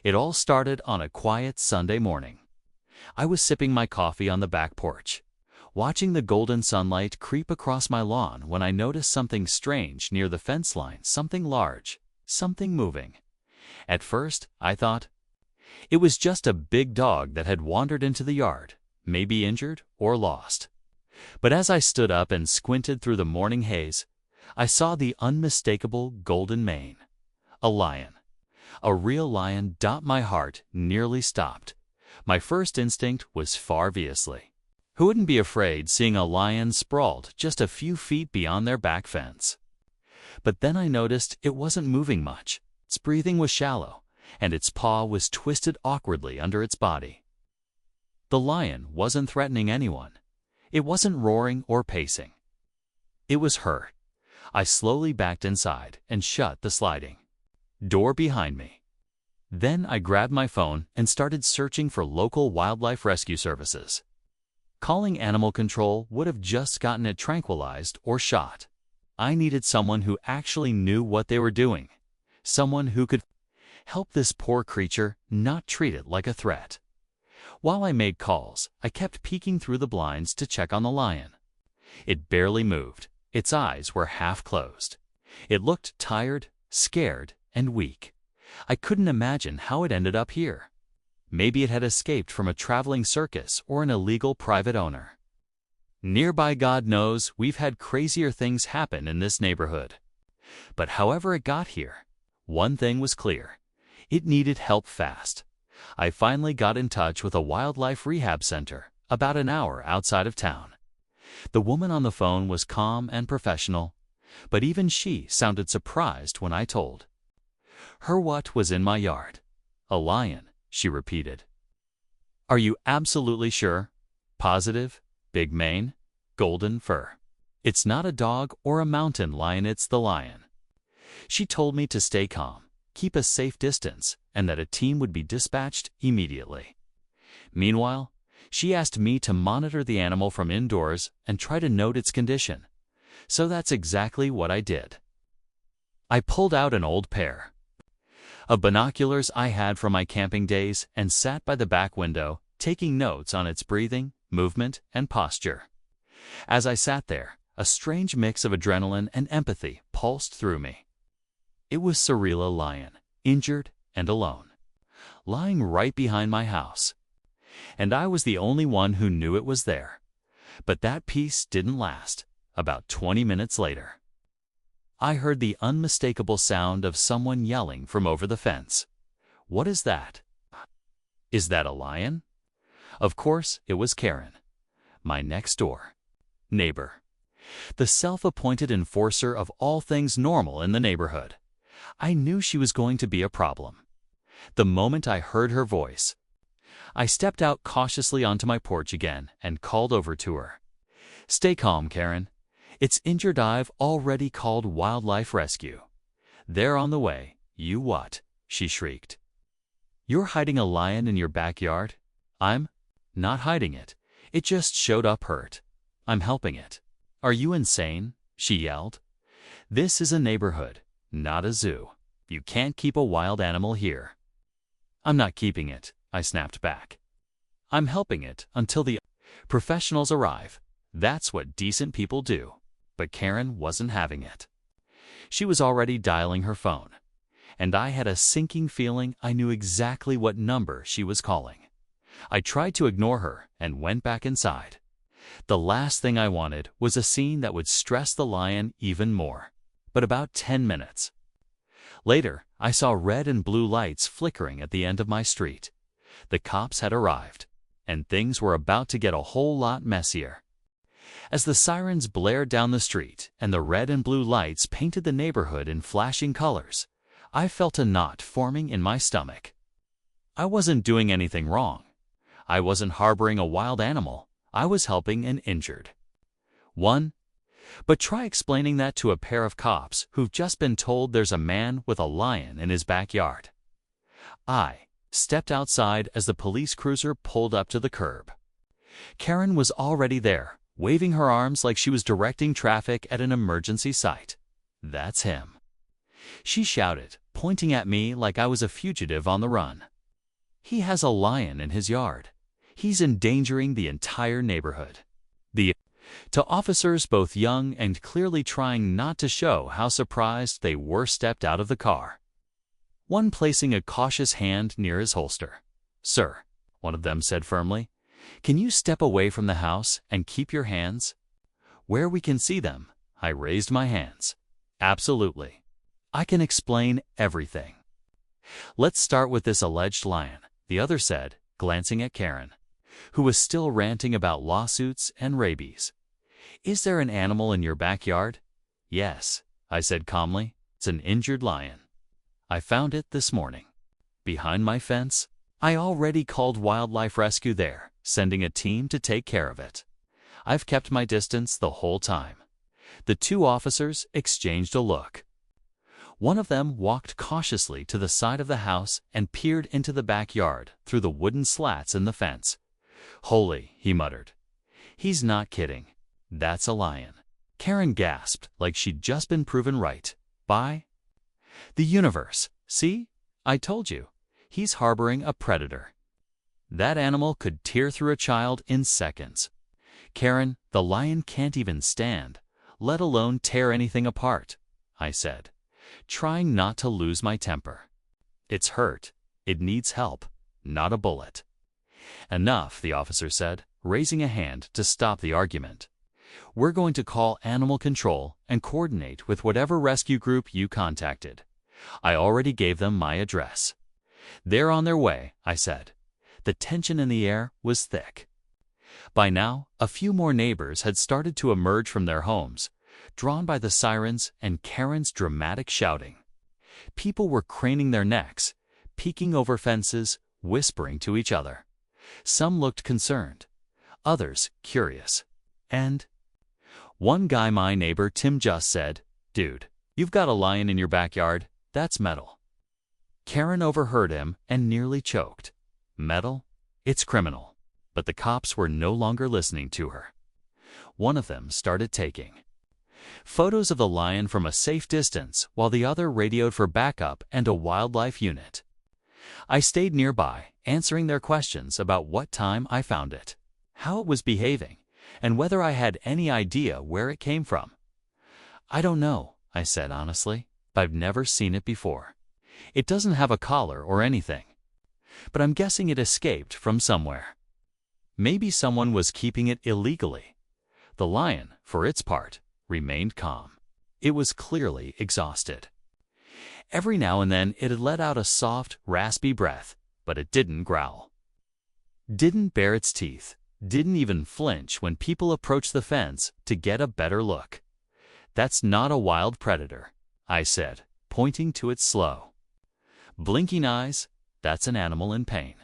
It all started on a quiet Sunday morning. I was sipping my coffee on the back porch, watching the golden sunlight creep across my lawn when I noticed something strange near the fence line, something large, something moving. At first, I thought it was just a big dog that had wandered into the yard, maybe injured or lost. But as I stood up and squinted through the morning haze, I saw the unmistakable golden mane. A lion. A real lion. My heart nearly stopped. My first instinct was obviously, who wouldn't be afraid seeing a lion sprawled just a few feet beyond their back fence? But then I noticed it wasn't moving much. Its breathing was shallow, and its paw was twisted awkwardly under its body. The lion wasn't threatening anyone. It wasn't roaring or pacing. It was hurt. I slowly backed inside and shut the sliding door behind me. Then I grabbed my phone and started searching for local wildlife rescue services. Calling animal control would have just gotten it tranquilized or shot. I needed someone who actually knew what they were doing, someone who could help this poor creature, not treat it like a threat. While I made calls, I kept peeking through the blinds to check on the lion. It barely moved. Its eyes were half closed. It looked tired, scared, and weak. I couldn't imagine how it ended up here. Maybe it had escaped from a traveling circus or an illegal private owner. Nearby, God knows, we've had crazier things happen in this neighborhood. But however it got here, one thing was clear. It needed help fast. I finally got in touch with a wildlife rehab center about an hour outside of town. The woman on the phone was calm and professional, but even she sounded surprised when I told her what was in my yard. A lion, she repeated. Are you absolutely sure? Positive? Big mane? Golden fur? It's not a dog or a mountain lion, it's the lion. She told me to stay calm, keep a safe distance, and that a team would be dispatched immediately. Meanwhile, she asked me to monitor the animal from indoors and try to note its condition. So that's exactly what I did. I pulled out an old pair of binoculars I had from my camping days and sat by the back window, taking notes on its breathing, movement, and posture. As I sat there, a strange mix of adrenaline and empathy pulsed through me. It was surreal, a lion, injured and alone, lying right behind my house. And I was the only one who knew it was there. But that peace didn't last. About 20 minutes later, I heard the unmistakable sound of someone yelling from over the fence. What is that? Is that a lion? Of course, it was Karen, my next-door neighbor, the self-appointed enforcer of all things normal in the neighborhood. I knew she was going to be a problem. The moment I heard her voice, I stepped out cautiously onto my porch again and called over to her. Stay calm, Karen. It's injured. I've already called wildlife rescue. They're on the way. You what? She shrieked. You're hiding a lion in your backyard? I'm not hiding it. It just showed up hurt. I'm helping it. Are you insane? She yelled. This is a neighborhood, not a zoo. You can't keep a wild animal here. I'm not keeping it, I snapped back. I'm helping it until the professionals arrive. That's what decent people do. But Karen wasn't having it. She was already dialing her phone, and I had a sinking feeling I knew exactly what number she was calling. I tried to ignore her and went back inside. The last thing I wanted was a scene that would stress the lion even more. But about 10 minutes later, I saw red and blue lights flickering at the end of my street. The cops had arrived, and things were about to get a whole lot messier. As the sirens blared down the street and the red and blue lights painted the neighborhood in flashing colors, I felt a knot forming in my stomach. I wasn't doing anything wrong. I wasn't harboring a wild animal. I was helping an injured one. But try explaining that to a pair of cops who've just been told there's a man with a lion in his backyard. I stepped outside as the police cruiser pulled up to the curb. Karen was already there, waving her arms like she was directing traffic at an emergency site. That's him, she shouted, pointing at me like I was a fugitive on the run. He has a lion in his yard. He's endangering the entire neighborhood. To officers both young and clearly trying not to show how surprised they were stepped out of the car. One placing a cautious hand near his holster. "Sir," one of them said firmly, "can you step away from the house and keep your hands?" "Where we can see them." I raised my hands. "Absolutely. I can explain everything." "Let's start with this alleged lion," the other said, glancing at Karen, who was still ranting about lawsuits and rabies. "Is there an animal in your backyard?" "Yes," I said calmly. "It's an injured lion. I found it this morning. Behind my fence. I already called wildlife rescue there, sending a team to take care of it. I've kept my distance the whole time." The two officers exchanged a look. One of them walked cautiously to the side of the house and peered into the backyard through the wooden slats in the fence. "Holy," he muttered. "He's not kidding. That's a lion." Karen gasped like she'd just been proven right. "By the universe. See? I told you. He's harboring a predator. That animal could tear through a child in seconds. Karen, the lion can't even stand, let alone tear anything apart," I said, trying not to lose my temper. "It's hurt. It needs help, not a bullet." "Enough," the officer said, raising a hand to stop the argument. "We're going to call animal control and coordinate with whatever rescue group you contacted. I already gave them my address." "They're on their way," I said. The tension in the air was thick. By now, a few more neighbors had started to emerge from their homes, drawn by the sirens and Karen's dramatic shouting. People were craning their necks, peeking over fences, whispering to each other. Some looked concerned, others curious. And one guy, my neighbor Tim, just said, "Dude, you've got a lion in your backyard. That's metal." Karen overheard him and nearly choked. Metal? It's criminal. But the cops were no longer listening to her. One of them started taking photos of the lion from a safe distance while the other radioed for backup and a wildlife unit. I stayed nearby, answering their questions about what time I found it, how it was behaving, and whether I had any idea where it came from. "I don't know," I said honestly. "I've never seen it before. It doesn't have a collar or anything. But I'm guessing it escaped from somewhere. Maybe someone was keeping it illegally." The lion, for its part, remained calm. It was clearly exhausted. Every now and then it had let out a soft, raspy breath, but it didn't growl. Didn't bare its teeth, didn't even flinch when people approached the fence to get a better look. "That's not a wild predator," I said, pointing to its slow, blinking eyes. "That's an animal in pain."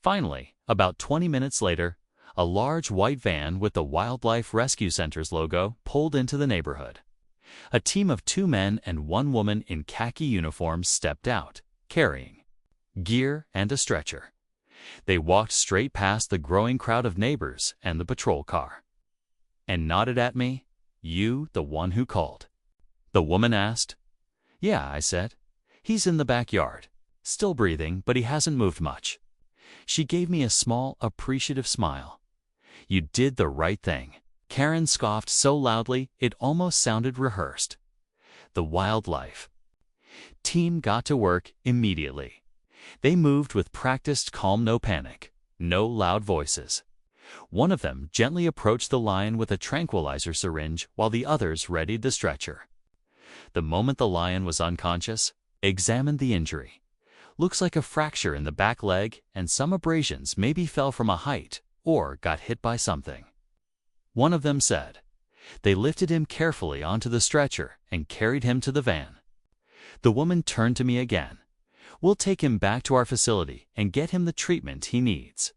Finally, about 20 minutes later, a large white van with the Wildlife Rescue Center's logo pulled into the neighborhood. A team of 2 men and 1 woman in khaki uniforms stepped out, carrying gear and a stretcher. They walked straight past the growing crowd of neighbors and the patrol car, and nodded at me. "You the one who called?" the woman asked. "Yeah," I said. "He's in the backyard, still breathing, but he hasn't moved much." She gave me a small, appreciative smile. "You did the right thing." Karen scoffed so loudly it almost sounded rehearsed. The wildlife team got to work immediately. They moved with practiced calm, no panic, no loud voices. One of them gently approached the lion with a tranquilizer syringe while the others readied the stretcher. The moment the lion was unconscious, examined the injury. "Looks like a fracture in the back leg and some abrasions, maybe fell from a height or got hit by something," one of them said. They lifted him carefully onto the stretcher and carried him to the van. The woman turned to me again. "We'll take him back to our facility and get him the treatment he needs."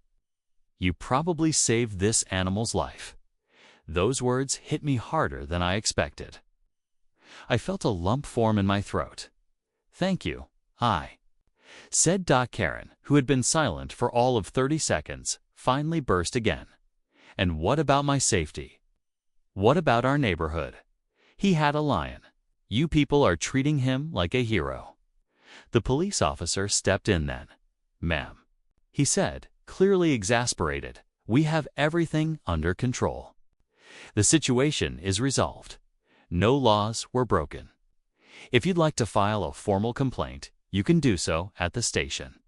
"You probably saved this animal's life." Those words hit me harder than I expected. I felt a lump form in my throat. "Thank you," I said. Karen, who had been silent for all of 30 seconds, finally burst again. "And what about my safety? What about our neighborhood? He had a lion. You people are treating him like a hero." The police officer stepped in then. "Ma'am," he said, clearly exasperated, "we have everything under control. The situation is resolved. No laws were broken. If you'd like to file a formal complaint, you can do so at the station.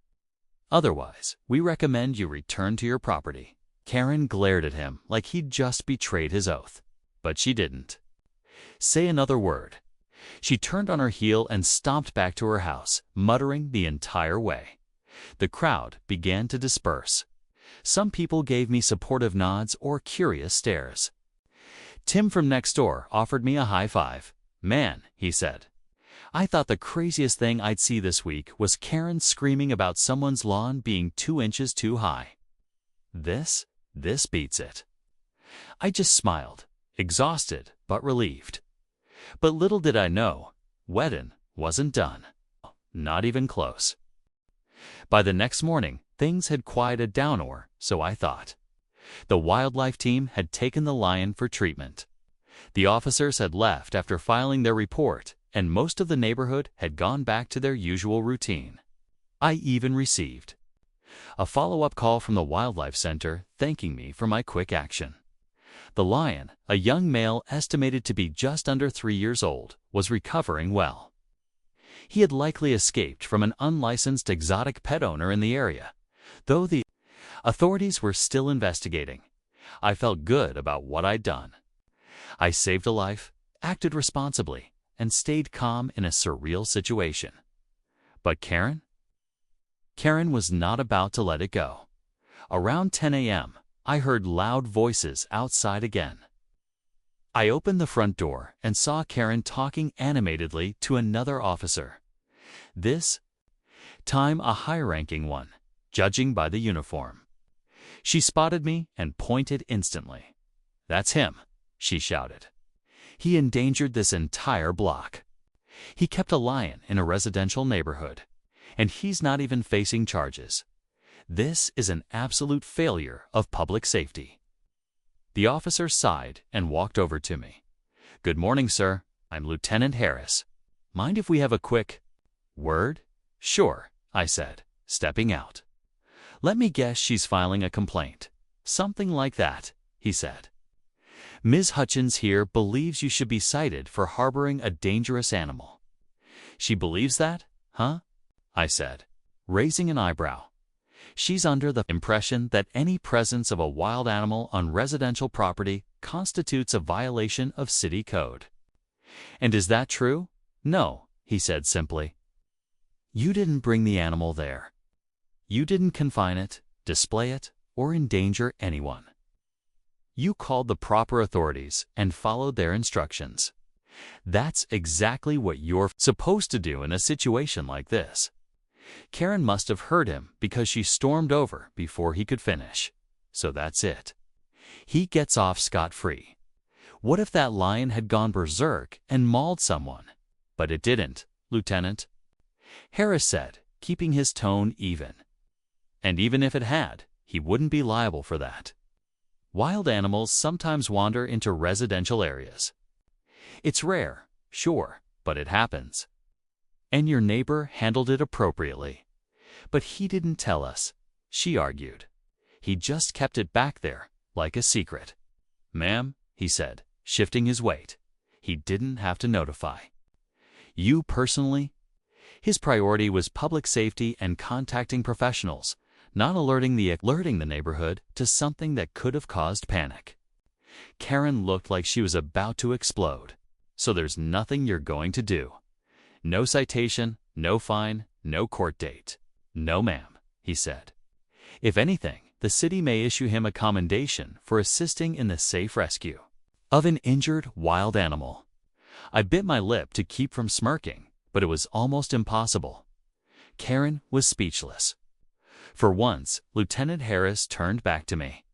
Otherwise, we recommend you return to your property." Karen glared at him like he'd just betrayed his oath, but she didn't say another word. She turned on her heel and stomped back to her house, muttering the entire way. The crowd began to disperse. Some people gave me supportive nods or curious stares. Tim from next door offered me a high five. "Man," he said, "I thought the craziest thing I'd see this week was Karen screaming about someone's lawn being 2 inches too high. This beats it." I just smiled, exhausted but relieved. But little did I know, wedding wasn't done. Not even close. By the next morning, things had quieted down, or so I thought. The wildlife team had taken the lion for treatment. The officers had left after filing their report, and most of the neighborhood had gone back to their usual routine. I even received a follow-up call from the wildlife center thanking me for my quick action. The lion, a young male estimated to be just under 3 years old, was recovering well. He had likely escaped from an unlicensed exotic pet owner in the area, though the authorities were still investigating. I felt good about what I'd done. I saved a life, acted responsibly, and stayed calm in a surreal situation. But Karen? Karen was not about to let it go. Around 10 a.m., I heard loud voices outside again. I opened the front door and saw Karen talking animatedly to another officer. This time a high-ranking one, judging by the uniform. She spotted me and pointed instantly. "That's him," she shouted. "He endangered this entire block. He kept a lion in a residential neighborhood, and he's not even facing charges. This is an absolute failure of public safety." The officer sighed and walked over to me. "Good morning, sir. I'm Lieutenant Harris. Mind if we have a quick word?" "Sure," I said, stepping out. "Let me guess she's filing a complaint." "Something like that," he said. "Ms. Hutchins here believes you should be cited for harboring a dangerous animal." "She believes that, huh?" I said, raising an eyebrow. "She's under the impression that any presence of a wild animal on residential property constitutes a violation of city code." "And is that true?" "No," he said simply. "You didn't bring the animal there. You didn't confine it, display it, or endanger anyone. You called the proper authorities and followed their instructions. That's exactly what you're supposed to do in a situation like this." Karen must have heard him because she stormed over before he could finish. "So that's it. He gets off scot-free. What if that lion had gone berserk and mauled someone?" "But it didn't, Lieutenant," Harris said, keeping his tone even. "And even if it had, he wouldn't be liable for that. Wild animals sometimes wander into residential areas. It's rare, sure, but it happens. And your neighbor handled it appropriately. But he didn't tell us," she argued. "He just kept it back there, like a secret." "Ma'am," he said, shifting his weight, "he didn't have to notify you personally." His priority was public safety and contacting professionals, not alerting the neighborhood to something that could have caused panic. Karen looked like she was about to explode. "So there's nothing you're going to do? No citation, no fine, no court date?" "No, ma'am," he said. "If anything, the city may issue him a commendation for assisting in the safe rescue of an injured wild animal." I bit my lip to keep from smirking, but it was almost impossible. Karen was speechless. For once, Lieutenant Harris turned back to me.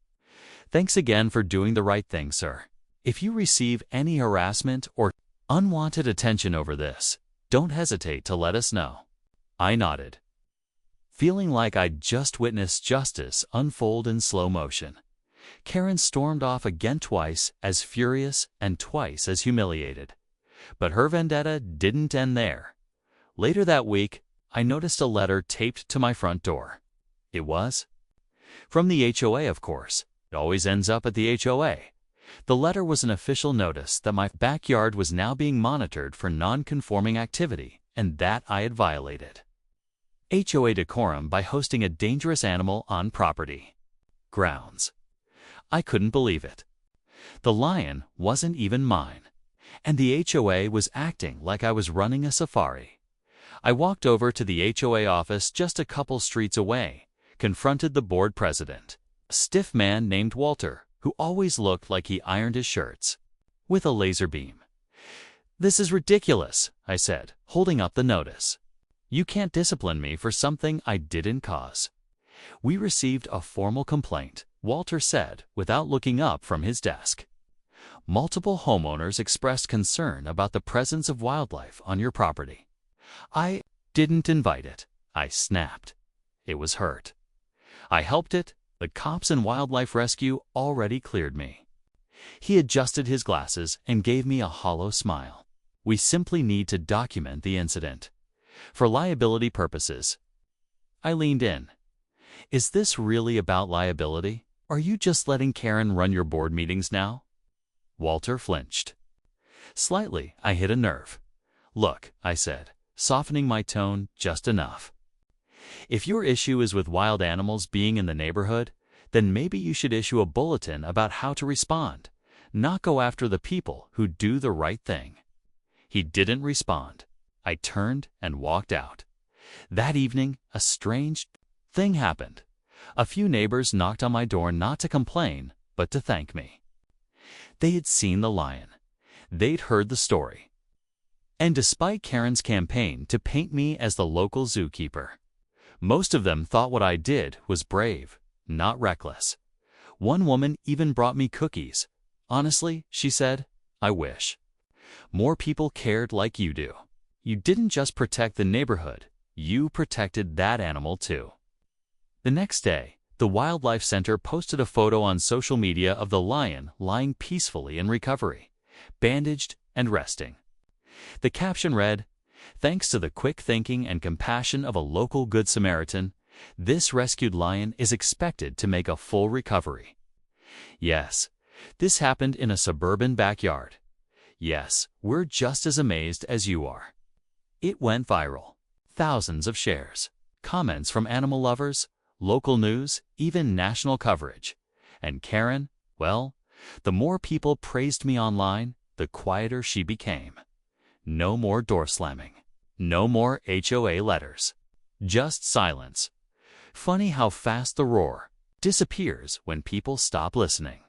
"Thanks again for doing the right thing, sir. If you receive any harassment or unwanted attention over this, don't hesitate to let us know." I nodded, feeling like I'd just witnessed justice unfold in slow motion. Karen stormed off again, twice as furious and twice as humiliated. But her vendetta didn't end there. Later that week, I noticed a letter taped to my front door. It was from the HOA, of course. It always ends up at the HOA. The letter was an official notice that my backyard was now being monitored for non-conforming activity and that I had violated HOA decorum by hosting a dangerous animal on property grounds. I couldn't believe it. The lion wasn't even mine, and the HOA was acting like I was running a safari. I walked over to the HOA office just a couple streets away, confronted the board president, a stiff man named Walter, who always looked like he ironed his shirts, with a laser beam. "This is ridiculous," I said, holding up the notice. "You can't discipline me for something I didn't cause." "We received a formal complaint," Walter said without looking up from his desk. "Multiple homeowners expressed concern about the presence of wildlife on your property." "I didn't invite it," I snapped. It was hurt. "I helped it. The cops and wildlife rescue already cleared me." He adjusted his glasses and gave me a hollow smile. "We simply need to document the incident for liability purposes." I leaned in. "Is this really about liability? Are you just letting Karen run your board meetings now?" Walter flinched. Slightly, I hit a nerve. "Look," I said, softening my tone just enough. "If your issue is with wild animals being in the neighborhood, then maybe you should issue a bulletin about how to respond, not go after the people who do the right thing." He didn't respond. I turned and walked out. That evening, a strange thing happened. A few neighbors knocked on my door not to complain, but to thank me. They had seen the lion. They'd heard the story. And despite Karen's campaign to paint me as the local zookeeper, most of them thought what I did was brave, not reckless. One woman even brought me cookies. "Honestly," she said, "I wish more people cared like you do. You didn't just protect the neighborhood, you protected that animal too." The next day, the Wildlife Center posted a photo on social media of the lion lying peacefully in recovery, bandaged and resting. The caption read, "Thanks to the quick thinking and compassion of a local Good Samaritan, this rescued lion is expected to make a full recovery." Yes, this happened in a suburban backyard. Yes, we're just as amazed as you are. It went viral. Thousands of shares, comments from animal lovers, local news, even national coverage. And Karen, well, the more people praised me online, the quieter she became. No more door slamming. No more HOA letters. Just silence. Funny how fast the roar disappears when people stop listening.